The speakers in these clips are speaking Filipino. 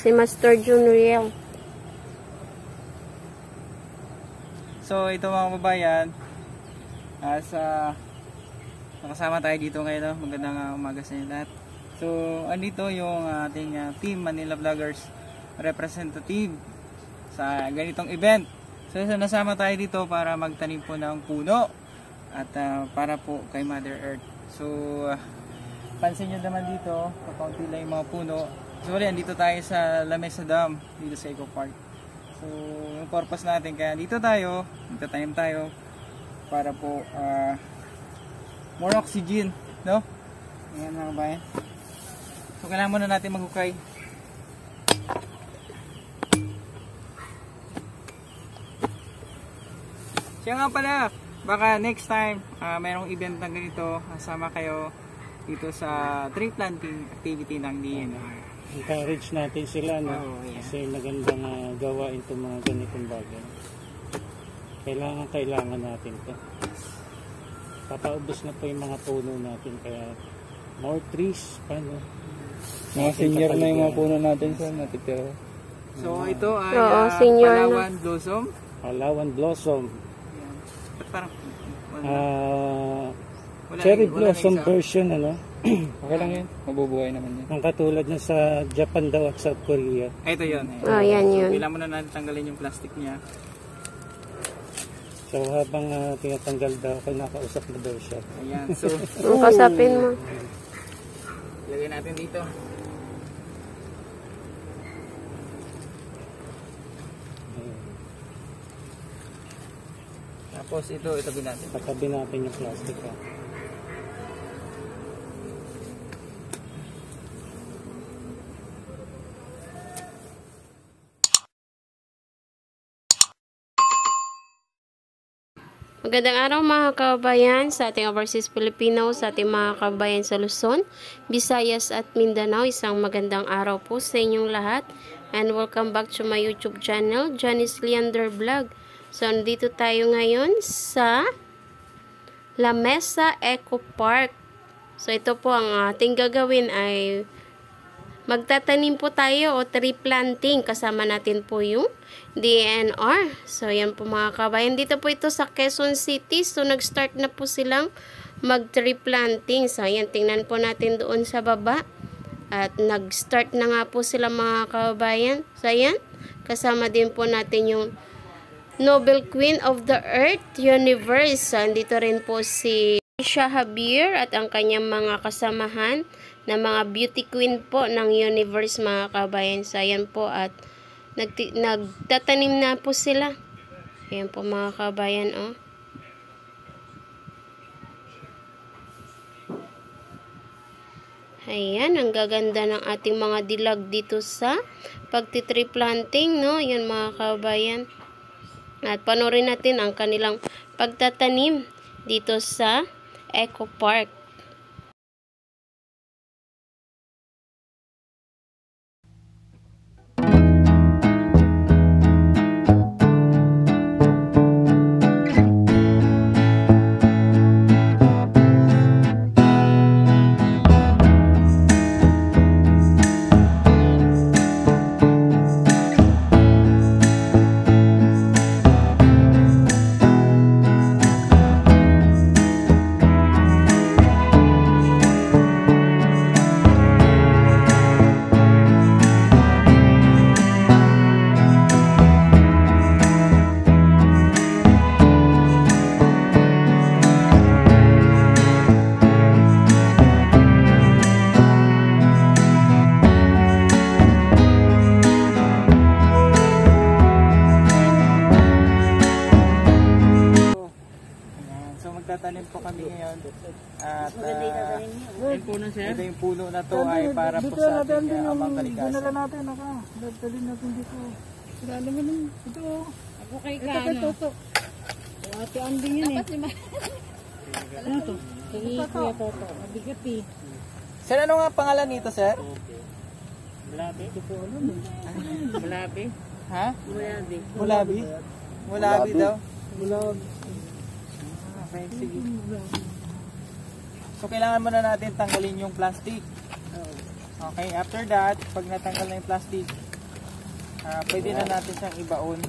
Si Master Junriel. So ito mga kababayan, nakasama tayo dito ngayon, no? Magandang umaga sa inyo lahat. So andito yung ating Team Manila Vloggers representative sa ganitong event. So nasama tayo dito para magtanim po ng puno at para po kay Mother Earth. So pansin nyo naman dito, kapaunti lang yung mga puno. So wala, andito tayo sa La Mesa Dam, dito sa Eco Park. So yung purpose natin, kaya dito tayo, magtatanim tayo para po more oxygen, no? Ayan mga kabayan. So kailangan muna natin maghukay. Siya nga pala, baka next time mayroong event na ganito, kasama kayo dito sa tree planting activity ng DNR. Encourage natin sila, no? Yeah. Kasi magandang gawain itong mga ganitong bagay. Kailangan natin to. Papaubos na po yung mga puno natin, kaya more trees pa, no? Mga senior na yung mga puno natin sa natitira. So ito ay Palawan Blossom. Palawan Blossom. Yan. Ba't parang cherry blossom version, ano? Okay lang yan, mabubuhay naman yan. Ang katulad na sa Japan daw at South Korea. Ito yun. Yan yun. Kailangan muna natin tanggalin yung plastic niya. So habang tinatanggal daw, nakausap na daw siya. Ayan, so kasapin mo. ilagay natin dito. Tapos ito, itabi natin. Patabi natin yung plastic. Magandang araw mga kababayan sa ating overseas Filipino, sa ating mga kababayan sa Luzon, Visayas at Mindanao. Isang magandang araw po sa inyong lahat. And welcome back to my YouTube channel, Janice Leander Vlog. So, nandito tayo ngayon sa La Mesa Eco Park. So, ito po ang ating gagawin ay magtatanim po tayo o tree planting. Kasama natin po yung DNR. So, yan po mga kabayan. Dito po ito sa Quezon City. So, nag-start na po silang mag-tree planting. So, yan. Tingnan po natin doon sa baba. At nag-start na nga po sila mga kabayan. So, yan. Kasama din po natin yung Nobel Queen of the Earth Universe. So, andito rin po si Aisha Javier at ang kanyang mga kasamahan na mga beauty queen po ng universe mga kabayan. So, ayan po at nagtatanim na po sila. Ayan po mga kabayan, oh. Ayan, ang gaganda ng ating mga dilag dito sa pagtitree planting, no? Ayan mga kabayan. At panoorin natin ang kanilang pagtatanim dito sa Eco Park. Magtatanim po kami ngayon at ito yung puno na to ay para po sa ating amang kalikasan. Dinala natin, dalhin natin dito. Sila naman ito. Ako kay Kano. Ito. Ate Anding yun eh. Ano to? Sige, Kuya Toto. Mabigat eh. Sir, ano nga pangalan nito, sir? Malabi. Malabi. Ha? Malabi. Mulabi? Mulabi daw. Malabi. Okay, sige. So, kailangan muna natin tanggalin yung plastic. Okay, after that, pag natanggal na yung plastic, pwede na natin siyang ibaon.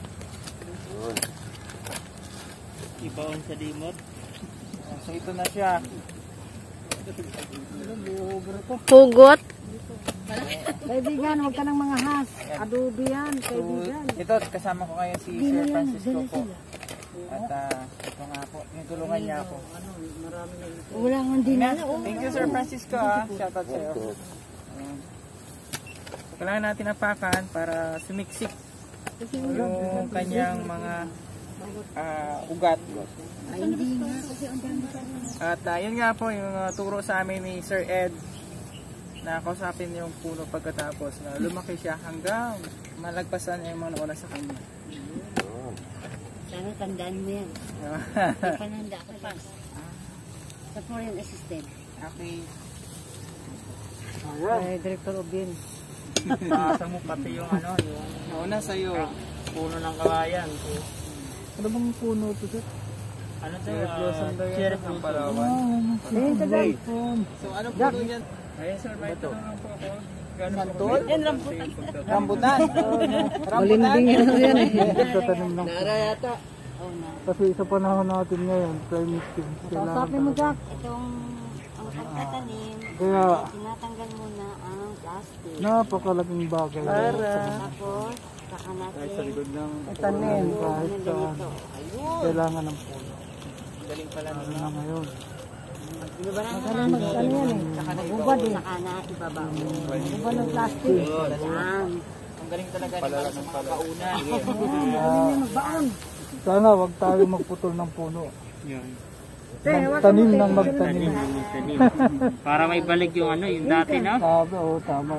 Ibaon sa dimot. So, ito na siya. Hugot. Kaibigan, huwag ka ng mga has. Adobe yan, So, kaibigan. ito, kasama ko kayo si Sir Francisco po. At ito nga po, yung tulungan niya ako. Wala nga din na. Thank you, Sir Francisco. Shoutout sa'yo. So, kailangan natin apakan para sumiksik yung kanyang mga ugat. Ay, hindi nga. Kasi ang dami ka. At yun nga po yung turo sa amin ni Sir Ed na kausapin yung puno pagkatapos na lumaki siya hanggang malagpasan yung mga nauna sa kanya. Sana tandaan mo yan. Pananda ako pa. Sa foreign assistant. Okay. Ay, Director Obin. Paasa mo pati yung yung Nauna sa'yo. puno ng kawayan. Ano bang puno ito, sir? Ano to? Cherry blossom ng Palawan. Ayun ka dyan. So ano puno yan? Ayun sir, may tanong lang po ako. Santol? Yan, rambutan. Rambutan? Malinding yan eh. Nagtatanim ng Nara yata. kasi sa panahon natin ngayon, climate change kailangan Kausapin mo, Jack. Itong ang pagtatanim, Kaya tinatanggal muna ang plastic. napakalaking bagay. Tapos, saka natin Tanim kahit saan. ganito. Kailangan ng puno. Galing pala Ano na ngayon? Ano yan eh. Ubad eh. Saka na ibabaw. Ubad ng plastic. Yan. ang galing talaga ni para sa mga kaunan. Magbaon. Sana wag tayo magputol ng puno. Yan. Magtanim ng magtanim. Para may balik yung yung dati, no? Sabi, tama.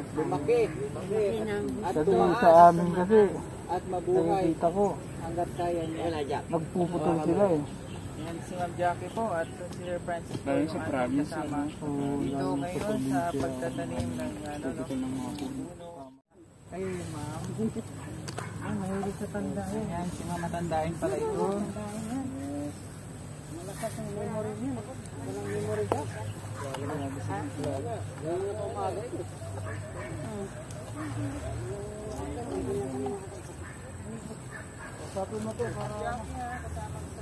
Kasi sa amin kasi, At mabuhay nakikita ko, hanggat kaya niya. nagpuputol sila eh. Yan si Ma'am Jackie po at si Sir Francis po Galing yung sa ating province, kasama. So, Dito lalo sa ngayon sa probinsya, pagtatanim ng ng mga puno. Kayo yung ma'am. Mahilig sa tandaan. Yan, si Ma'am matandain pala ito. Malakas ang memory niya. Walang memory ka.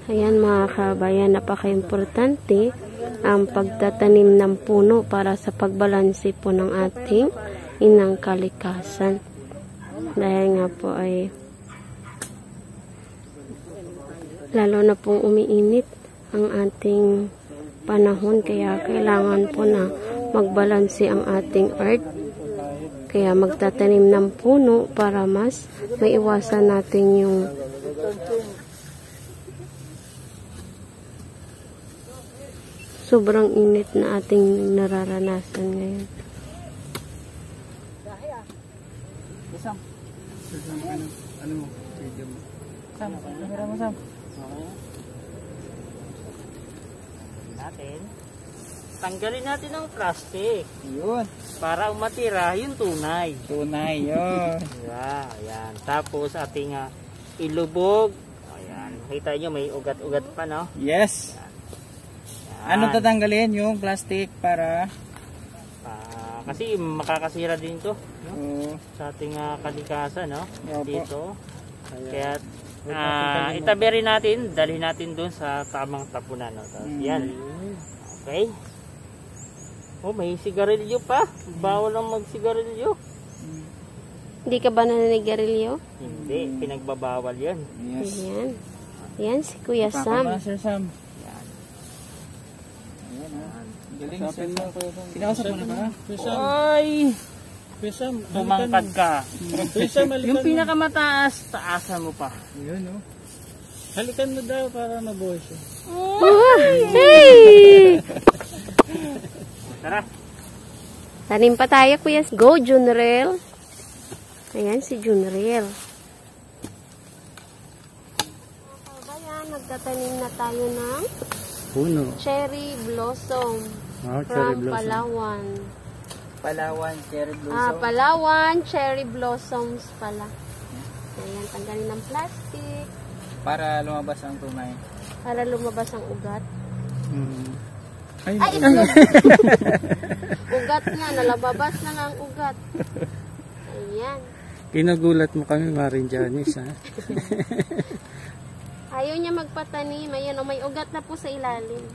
Ayan mga kabayan, napaka-importante ang pagtatanim ng puno para sa pagbalanse po ng ating inang kalikasan. Dahil nga po ay lalo na pong umiinit ang ating panahon, kaya kailangan po na magbalanse ang ating earth. Kaya magtatanim ng puno para mas maiwasan natin yung sobrang init na ating nararanasan ngayon. Sam. Ano mo? Sam, kamera mo Sam. Natin. Tanggalin natin ang plastic Yun. para matira yung tunay. Tunay yun. Yeah, ayan. Tapos ating ilubog. Ayan. Kita nyo may ugat-ugat pa, no? Yes. Ayan. Ano tatanggalin yung plastic para Kasi makakasira din to, no? so, Sa ating kalikasan, no? Opo. Dito. Kaya itabi rin natin, dalhin natin doon sa tamang tapunan, no? Tapos, yan. Okay. Oh, may sigarilyo pa. Bawal lang magsigarilyo. Hindi ka ba naninigarilyo? Hindi, pinagbabawal yan. yes. Ayan. Ayan si Kuya Sam. Papa, Sir Sam. Yan. Ayan, galing Sir Sam. Kinakausap mo na ba? Ay! Bumangkad ka. Yung pinakamataas, taasan mo pa. Yun, no? Halikan mo daw para mabuhay siya. Hey! Tara. Tanim pa tayo, Kuya. Go, Junrel. Ayan si Junrel. Ayan, nagtatanim na tayo ng Puno. cherry blossom from Palawan. Palawan, cherry blossom. Palawan, cherry blossoms pala. Ayan, tanggalin ng plastic. Para lumabas ang tunay. Para lumabas ang ugat. Ay, Itlog! Ugat nga, nalababas na nga ang ugat. Ayan. Kinagulat mo kami, Maring Janice, ha? Ayaw niya magpatanim. Ayan, may ugat na po sa ilalim.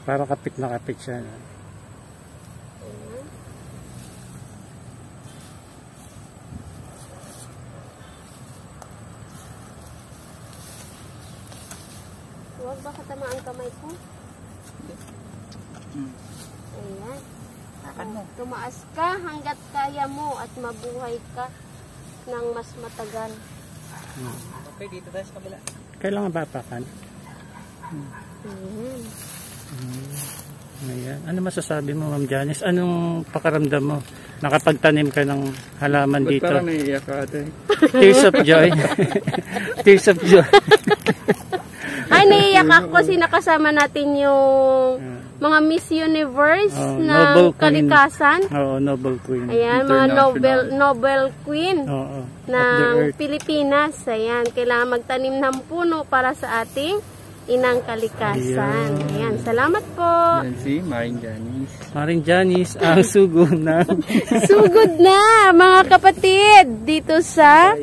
Para kapit na kapit siya. Ayan. Huwag ba katama ang kamay ko? Ayan. Tumaas ka hanggat kaya mo at mabuhay ka ng mas matagal. Okay, dito tayo sa kabila. Kailangan ba apakan? Ayan. Ayan. Ano masasabi mo, Ma'am Janice? Anong pakaramdam mo? Nakapagtanim ka ng halaman dito. Parang naiiyak ka ate. Tears of joy. Tears of joy. Ay, naiiyak ako kasi nakasama natin yung mga Miss Universe na Nobel Queen. kalikasan. Oo, Nobel Queen. Ayan, mga Nobel Queen Oo. Of the ng earth. Pilipinas. Ayan, kailangan magtanim ng puno para sa ating inang kalikasan. Ayan, salamat po. Yan si Maring Janice. Maring Janice, ang sugo na. Sugod na, mga kapatid, dito sa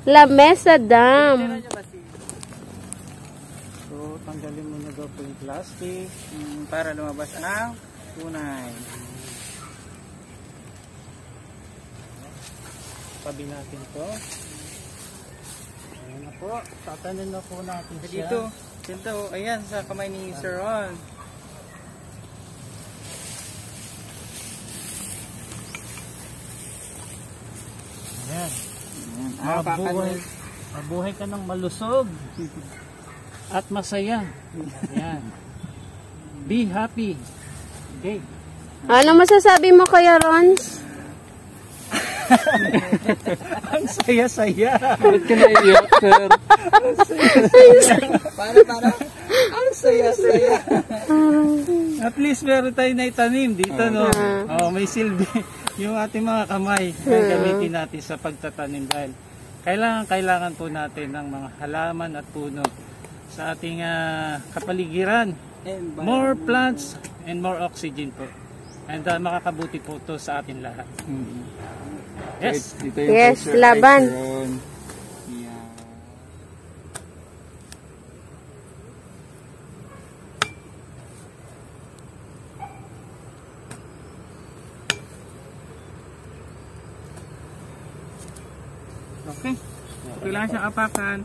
La Mesa Dam. So, tanggalin mo na daw po yung plastic. Para lumabas ang tunay. Tabi natin to. Ayan na po. Tatanin na po natin siya. Dito, ayan, sa kamay ni Sir Ron. Ayan. Mabuhay. Mabuhay ka ng malusog. At masaya. Ayan. Be happy. Okay. Ano masasabi mo, Kuya Rons? Ang saya-saya. Ba't ka naiiyak, sir? Para. Ang saya-saya. At least meron tayo na itanim dito, no? Oh, may silbi. Yung ating mga kamay na gamitin natin sa pagtatanim dahil kailangan po natin ng mga halaman at puno sa ating kapaligiran. More plants and more oxygen po. And makakabuti po to sa atin lahat. Yes. Dito yung Yes, picture laban. kay Sir Ron. Yeah. Okay. So, kailangan siyang apakan,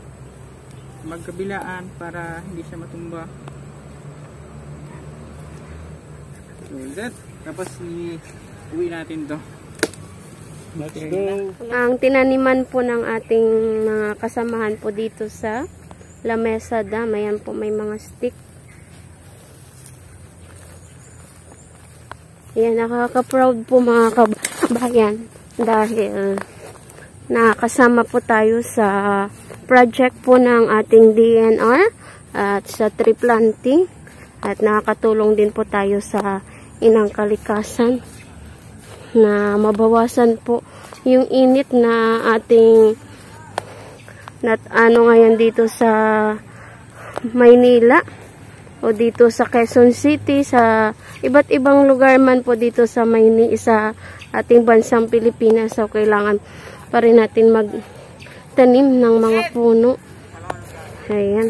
magkabilaan para hindi siya matumba. So, that. Tapos uwi natin to. Let's go. Ang tinaniman po ng ating mga kasamahan po dito sa La Mesa Dam. Ayan po, may mga stick. Ayan, nakaka-proud po mga kabayan dahil nakasama po tayo sa project po ng ating DNR at sa tree planting at nakakatulong din po tayo sa inang kalikasan na mabawasan po yung init na ating ngayon dito sa Maynila o dito sa Quezon City, sa iba't ibang lugar man po dito sa Maynila, sa ating bansang Pilipinas. So kailangan pa rin natin magtanim ng mga puno. Ayan.